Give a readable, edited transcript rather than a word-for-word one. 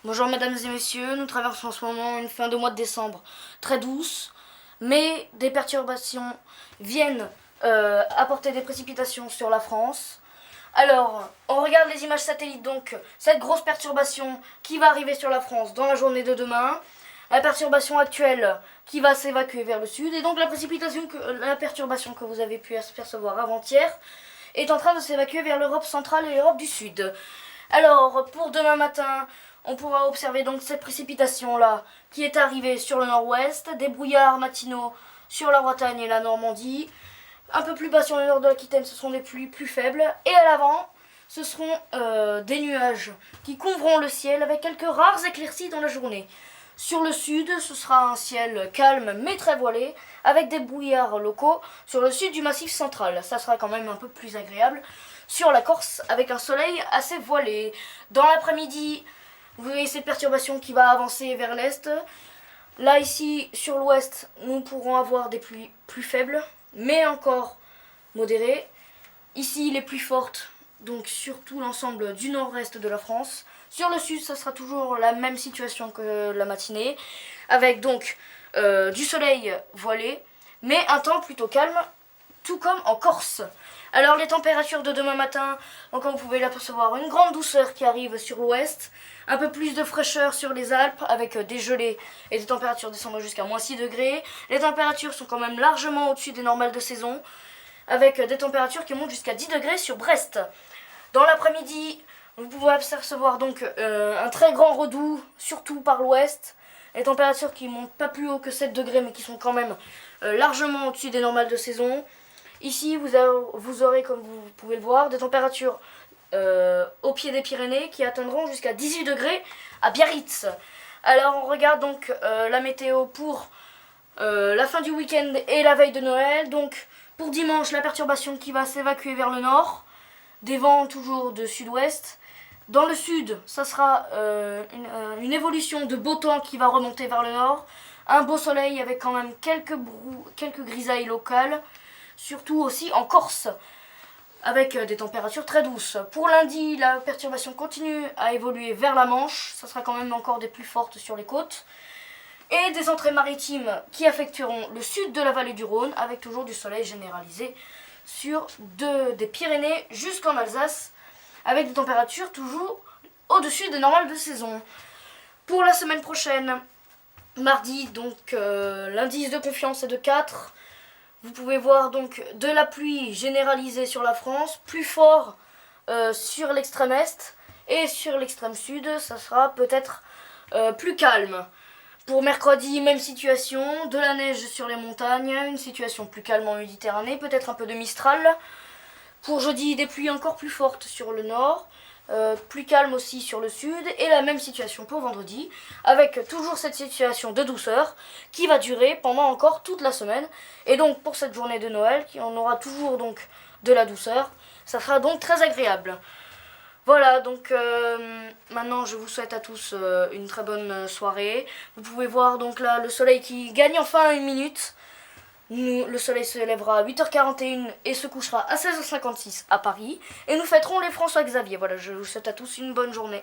Bonjour mesdames et messieurs, nous traversons en ce moment une fin de mois de décembre très douce, mais des perturbations viennent apporter des précipitations sur la France. Alors, on regarde les images satellites, donc cette grosse perturbation qui va arriver sur la France dans la journée de demain, la perturbation actuelle qui va s'évacuer vers le sud, et donc la perturbation que vous avez pu percevoir avant-hier est en train de s'évacuer vers l'Europe centrale et l'Europe du Sud. Alors, pour demain matin, on pourra observer donc cette précipitation-là qui est arrivée sur le nord-ouest, des brouillards matinaux sur la Bretagne et la Normandie. Un peu plus bas sur le nord de l'Aquitaine, ce seront des pluies plus faibles. Et à l'avant, ce seront des nuages qui couvriront le ciel avec quelques rares éclaircies dans la journée. Sur le sud, ce sera un ciel calme mais très voilé, avec des brouillards locaux sur le sud du massif central. Ça sera quand même un peu plus agréable. Sur la Corse, avec un soleil assez voilé. Dans l'après-midi, vous voyez cette perturbation qui va avancer vers l'est. Là, ici, sur l'ouest, nous pourrons avoir des pluies plus faibles, mais encore modérées. Ici, les plus fortes, donc surtout l'ensemble du nord-est de la France. Sur le sud, ça sera toujours la même situation que la matinée, avec donc du soleil voilé, mais un temps plutôt calme, tout comme en Corse. Alors les températures de demain matin, donc comme vous pouvez l'apercevoir, une grande douceur qui arrive sur l'ouest, un peu plus de fraîcheur sur les Alpes avec des gelées et des températures descendant jusqu'à moins 6 degrés. Les températures sont quand même largement au-dessus des normales de saison, avec des températures qui montent jusqu'à 10 degrés sur Brest. Dans l'après-midi, vous pouvez apercevoir donc un très grand redoux, surtout par l'ouest. Les températures qui montent pas plus haut que 7 degrés, mais qui sont quand même largement au-dessus des normales de saison. Ici, vous aurez, comme vous pouvez le voir, des températures au pied des Pyrénées qui atteindront jusqu'à 18 degrés à Biarritz. Alors, on regarde donc la météo pour la fin du week-end et la veille de Noël. Donc, pour dimanche, la perturbation qui va s'évacuer vers le nord, des vents toujours de sud-ouest. Dans le sud, ça sera une évolution de beau temps qui va remonter vers le nord. Un beau soleil avec quand même quelques grisailles locales. Surtout aussi en Corse, avec des températures très douces. Pour lundi, la perturbation continue à évoluer vers la Manche. Ça sera quand même encore des plus fortes sur les côtes. Et des entrées maritimes qui affecteront le sud de la vallée du Rhône, avec toujours du soleil généralisé sur des Pyrénées jusqu'en Alsace, avec des températures toujours au-dessus des normales de saison. Pour la semaine prochaine, mardi, donc l'indice de confiance est de 4. Vous pouvez voir donc de la pluie généralisée sur la France, plus fort sur l'extrême est et sur l'extrême sud, ça sera peut-être plus calme. Pour mercredi, même situation, de la neige sur les montagnes, une situation plus calme en Méditerranée, peut-être un peu de Mistral. Pour jeudi, des pluies encore plus fortes sur le nord, plus calme aussi sur le sud, et la même situation pour vendredi, avec toujours cette situation de douceur qui va durer pendant encore toute la semaine. Et donc pour cette journée de Noël, on aura toujours donc de la douceur, ça sera donc très agréable. Voilà, donc maintenant je vous souhaite à tous une très bonne soirée. Vous pouvez voir donc là le soleil qui gagne enfin une minute. Le soleil se lèvera à 8h41 et se couchera à 16h56 à Paris. Et nous fêterons les François Xavier. Voilà, je vous souhaite à tous une bonne journée.